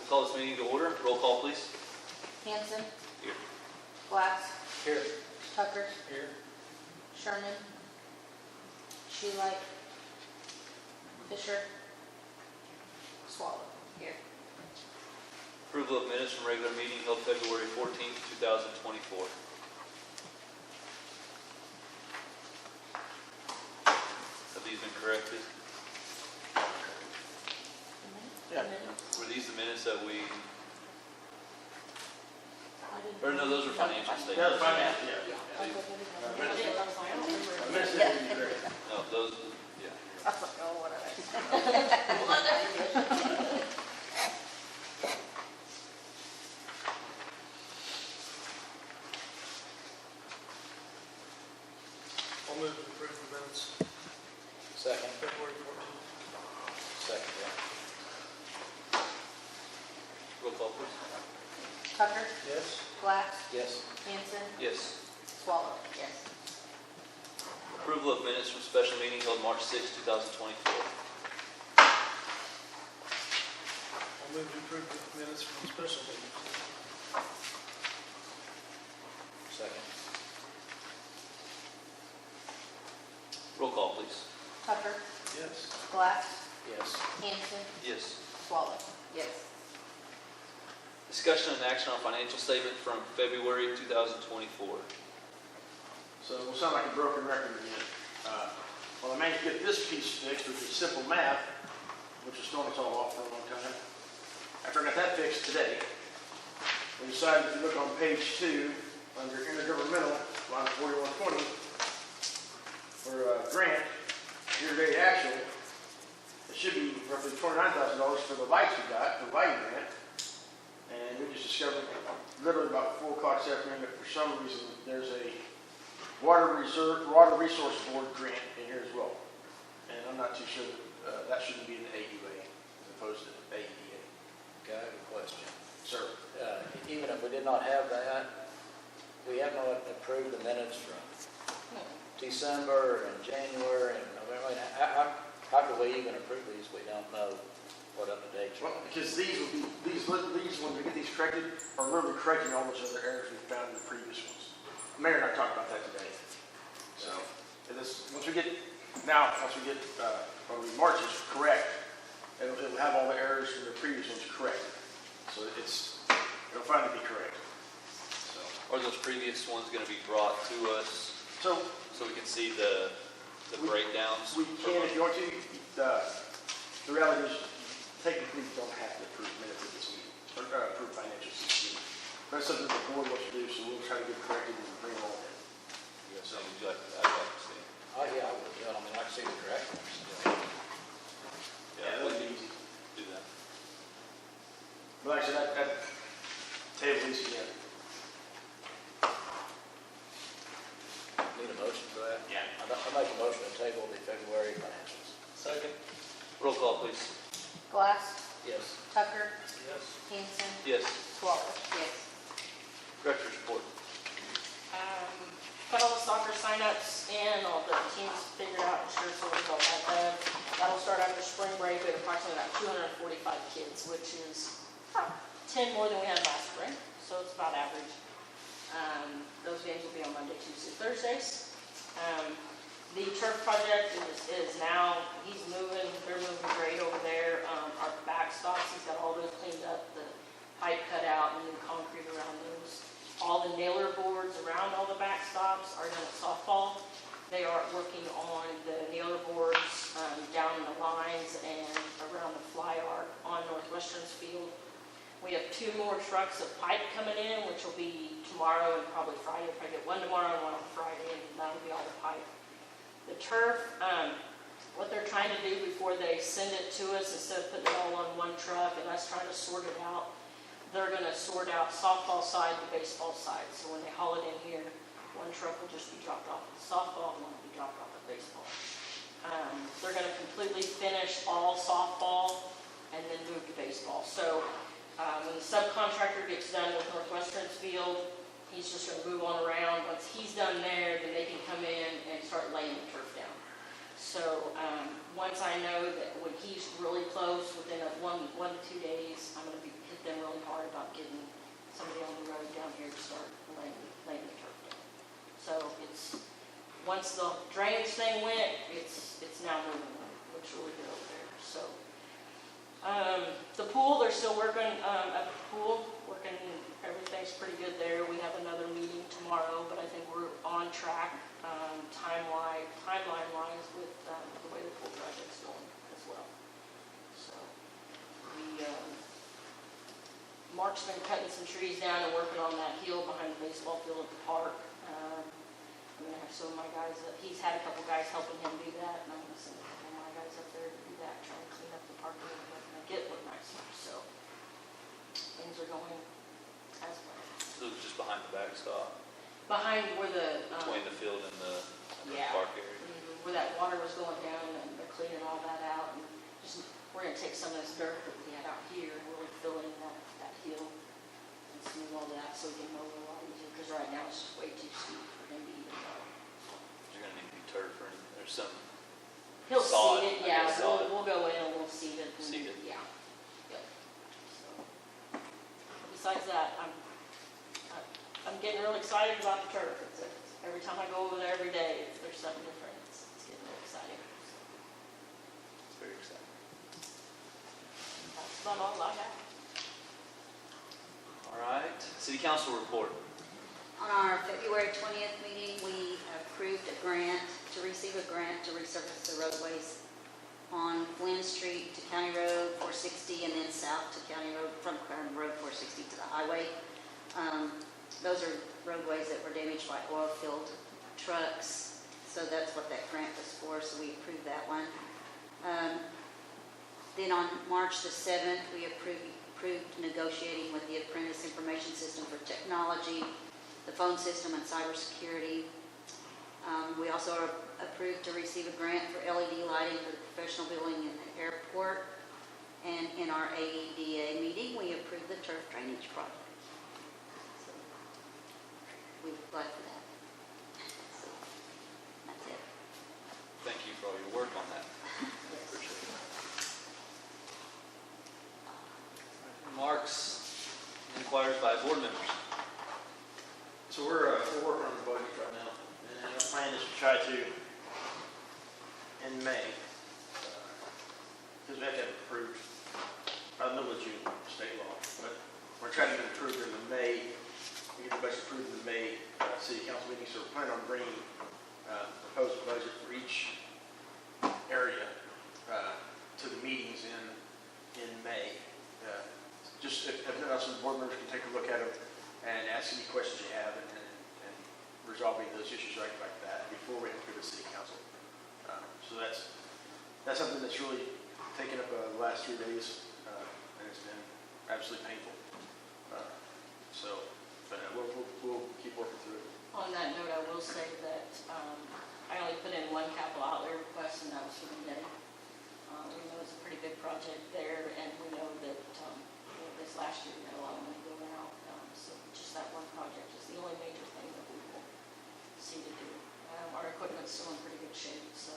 call this meeting to order. Roll call, please. Hanson. Here. Glass. Here. Tucker. Here. Sherman. Shoelight. Fisher. Swallow. Here. Approval of minutes from regular meeting held February 14th, 2024. Have these been corrected? Yeah. Were these the minutes that we, I didn't- or no, those are financial Yeah, statements. the finance, yeah. No, those, yeah. I was like, oh, what are they? I'll move to approve the minutes. Second. February 14th. Second, yeah. Roll call, please. Tucker. Yes. Glass. Yes. Hanson. Yes. Swallow. Yes. Approval of minutes from special meeting held March 6th, 2024. I'll move to approve the minutes from special meeting. Second. Roll call, please. Tucker. Yes. Glass. Yes. Hanson. Yes. Swallow. Yes. Discussion and action on financial statement from February 2024. So it will sound like a broken record again. Well, I managed to get this piece fixed, which is simple math, which has thrown us all off for a long time. After I got that fixed today, we decided, if you look on page 2, under intergovernmental, line 4120, for grant, year-to-date actual, it should be roughly $29,000 for the lights we got, the lighting grant. And we just discovered, literally about 4 o'clock this afternoon, that for some reason there's a water resource board grant in here as well. And I'm not too sure that shouldn't be in the AUA as opposed to AEDA. Okay, I have a question. Sir? Even if we did not have that, we have not approved the minutes from December and January and November. How could we even approve these? We don't know what up to date. Well, because these will be, when we get these corrected, are literally correcting all those other errors we found in the previous ones. Mayor and I talked about that today. So, once we get March is correct, it'll have all the errors from the previous ones corrected. So it'll finally be correct. So, Are those previous ones going to be brought to us so we can see the breakdowns? we can, if you want to. The reality is, technically, you don't have to approve minutes at this meeting, or approve financials at this meeting. That's something the board wants to do, so we'll try to get corrected and bring them all in. Yes, I'd like to see. Oh, yeah, I would. I mean, I can see the correct ones. Yeah, that would be easy. Do that. But like I said, that table these again. Need a motion for that? Yeah. I make a motion to table the February financials. Second. Roll call, please. Glass. Yes. Tucker. Yes. Hanson. Yes. Swallow. Yes. Director's report. Got all the soccer signups in, all the teams figured out, sure, so we've all got that. That'll start after spring break with approximately about 245 kids, which is about 10 more than we had last spring, so it's about average. Those games will be on Monday, Tuesday, Thursdays. The turf project is now, they're moving great over there. Our backstops, he's got all those cleaned up, the pipe cut out, and new concrete around those. All the nailer boards around all the backstops are done at softball. They are working on the nailer boards down in the lines and around the fly arc on Northwestern's field. We have 2 more trucks of pipe coming in, which will be tomorrow and probably Friday. We'll probably get 1 tomorrow and 1 on Friday, and that'll be all the pipe. The turf, what they're trying to do before they send it to us, instead of putting it all on one truck and us trying to sort it out, they're going to sort out softball side to baseball side. So when they haul it in here, 1 truck will just be dropped off at softball and 1 will be dropped off at baseball. They're going to completely finish all softball and then move to baseball. So when the subcontractor gets done with Northwestern's field, he's just going to move on around. Once he's done there, then they can come in and start laying the turf down. So once I know that when he's really close, within 1 to 2 days, I'm going to be hit them really hard about getting somebody on the road down here to start laying the turf down. So once the drainage thing went, it's now moving. Looks really good over there. So, the pool, they're still working, at the pool, everything's pretty good there. We have another meeting tomorrow, but I think we're on track, timeline-wise with, the way the pool project's going as well. So, Mark's been cutting some trees down and working on that hill behind the baseball field at the park. I'm gonna have some of my guys, he's had a couple guys helping him do that, and I'm gonna send a couple of my guys up there to do that, try and clean up the park a little bit, and make it look nicer, so things are going as planned. So it's just behind the backstop, Behind where the, between the field and the yeah. park area. Where that water was going down, and they're cleaning all that out, and just, we're gonna take some of this dirt that we had out here, and really fill in that hill, and smooth all that, so we can mow it a lot easier, because right now it's just way too steep for him to even mow. You're gonna need new turf or there's some, He'll Sod, seed it, I yeah, guess, sod. we'll go in and we'll seed it. and- Seed it. Yeah, yep. So, besides that, I'm getting real excited about the turf. Every time I go over there every day, there's something different. It's getting real exciting. it's very exciting. That's about all I have. All right, city council report. On our February 20th meeting, we approved to receive a grant to resurface the roadways on Flynn Street to County Road 460 and then south to County Road, from County Road 460 to the highway. Those are roadways that were damaged by oil-filled trucks, so that's what that grant was for, so we approved that one. Then on March the 7th, we approved negotiating with the Apprentice Information System for Technology, the phone system, and cybersecurity. We also approved to receive a grant for LED lighting for the professional building in the airport. And in our AEDA meeting, we approved the turf drainage project. So we applied for that. So that's it. Thank you for all your work on that. Appreciate it. Remarks, inquiries by board members. So we're working on the budget right now, and our plan is to try to, in May, because we have to have it approved by the middle of June, state law, but we're trying to get it approved in the May, we get the budget approved in the May city council meeting, so we're planning on bringing proposed budget for each area to the meetings in May. Just if some board members can take a look at it and ask any questions you have and resolve any of those issues like that before we have to go to the city council. So that's something that's really taken up the last 3 days, and it's been absolutely painful. But we'll keep working through it. On that note, I will say that I only put in one capital outlay request, and that was for the netting. We know it's a pretty big project there, and we know that this last year we had a lot of money going out. So just that one project is the only major thing that we will see to do. Our equipment's still in pretty good shape, so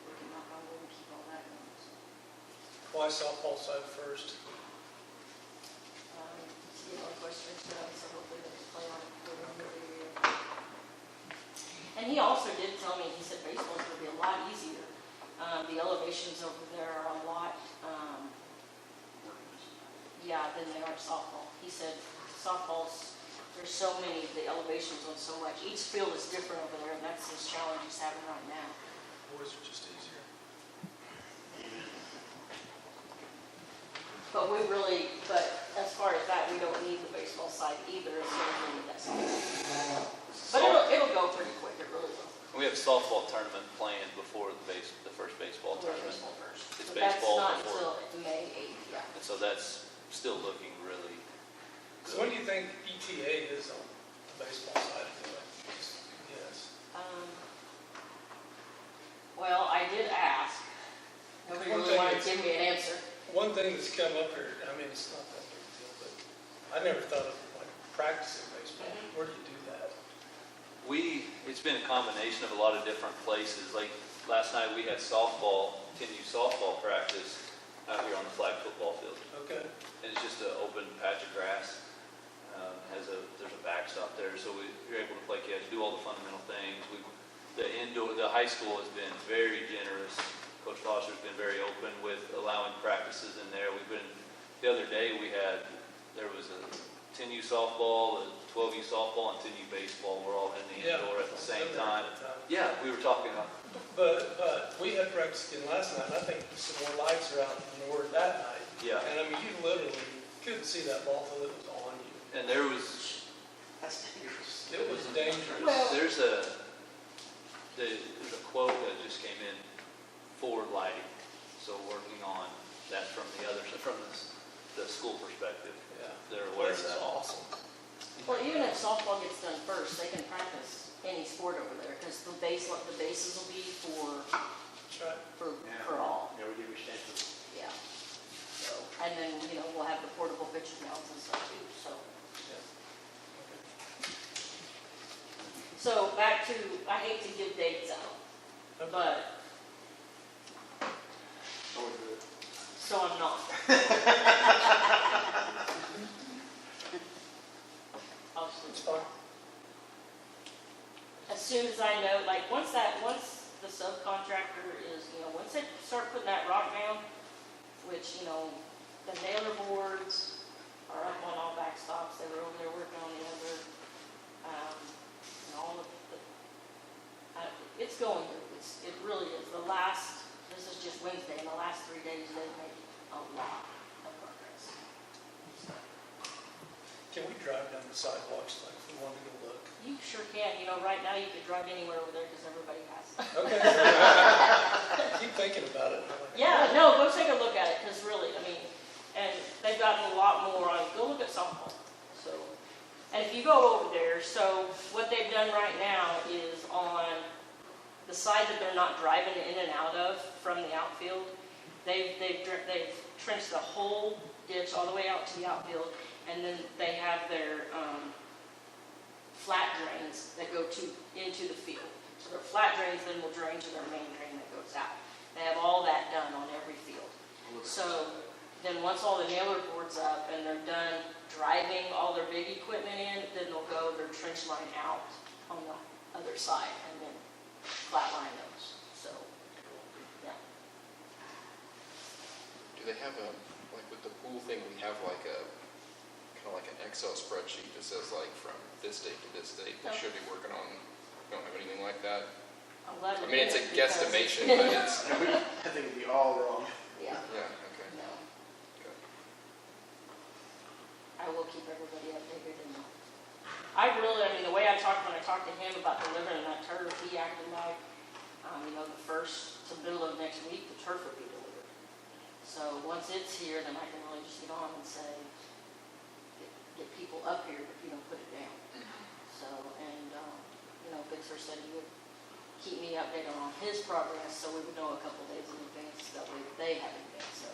we can knock on wood and keep all that going. So, Why softball side first? you know, Western's done, so hopefully they can play on it for the end of the year. And he also did tell me, he said baseball's going to be a lot easier. The elevations over there are a lot, than they are softball. He said softballs, there's so many, the elevations on so much. Each field is different over there, and that's his challenge he's having right now. Boys are just easier. But as far as that, we don't need the baseball side either, so we need that side. But it'll go pretty quick, it really will. We have softball tournament planned before the first baseball tournament. Baseball first. It's But baseball that's not before, until May 8th, yeah. and so that's still looking really So good. what do you think ETA is on the baseball side of it? Yes. Well, I did ask. Nobody One really thing wanted to is- give me an answer. One thing that's come up here, I mean, it's not that big a deal, but I never thought of like practicing baseball. Where do you do that? It's been a combination of a lot of different places. Like last night we had softball, 10U softball practice out here on the flag football field. Okay. And it's just an open patch of grass. There's a backstop there, so you're able to play catch, do all the fundamental things. The high school has been very generous. Coach Foster's been very open with allowing practices in there. The other day there was a 10U softball, a 12U softball, and 10U baseball. We're all in the indoor at the same time. Yeah, we were talking about. But we had practice again last night, and I think some more lights are out than there were that night. Yeah. And I mean, you literally couldn't see that ball till it was on you. And there was, That's dangerous. It was dangerous. Well- there's a quote that just came in, forward lighting. So working on that from the school perspective. Yeah. They're aware of This is that. awesome. Well, even if softball gets done first, they can practice any sport over there, because the bases will be That's right. for all, Yeah, we give you chances. yeah. So, and then, we'll have the portable pitching mounds and stuff too, so. So back to, I hate to give dates out, Okay. but, So we do it. so I'm not. It's fine. As soon as I know, like, once the subcontractor is, once they start putting that rock down, which, the nailer boards are up on all backstops, they were over there working on the other, and all of it's going, it really is. This is just Wednesday, in the last 3 days, they've made a lot of progress. So, Can we drive down the sidewalks like if we wanted to go look? you sure can, right now you could drive anywhere over there because everybody has. Okay. Keep thinking about it. Yeah, no, go take a look at it, because really, and they've gotten a lot more on, go look at softball. So, and if you go over there, so what they've done right now is on the side that they're not driving in and out of from the outfield, they've trenched the whole ditch all the way out to the outfield, and then they have their flat drains that go into the field. So their flat drains then will drain to their main drain that goes out. They have all that done on every field. So then once all the nailer board's up and they're done driving all their big equipment in, then they'll go their trench line out on the other side and then flatline those. So, yeah. Do they have like with the pool thing, we have like kind of like an Excel spreadsheet that says like from this date to this date, they should be working on, we don't have anything like that? I'm glad I we mean, it's a did, because- guesstimation, but it's, I think it'd be all wrong. Yeah, yeah, okay. no. Okay. I will keep everybody updated, and the way when I talked to him about delivering that turf, he acted like, the first to middle of next week, the turf would be delivered. So once it's here, then I can really just get on and say, get people up here, but put it down. So, and, Bixler said he would keep me updated on his progress, so we would know a couple days in advance, that way they have advance. So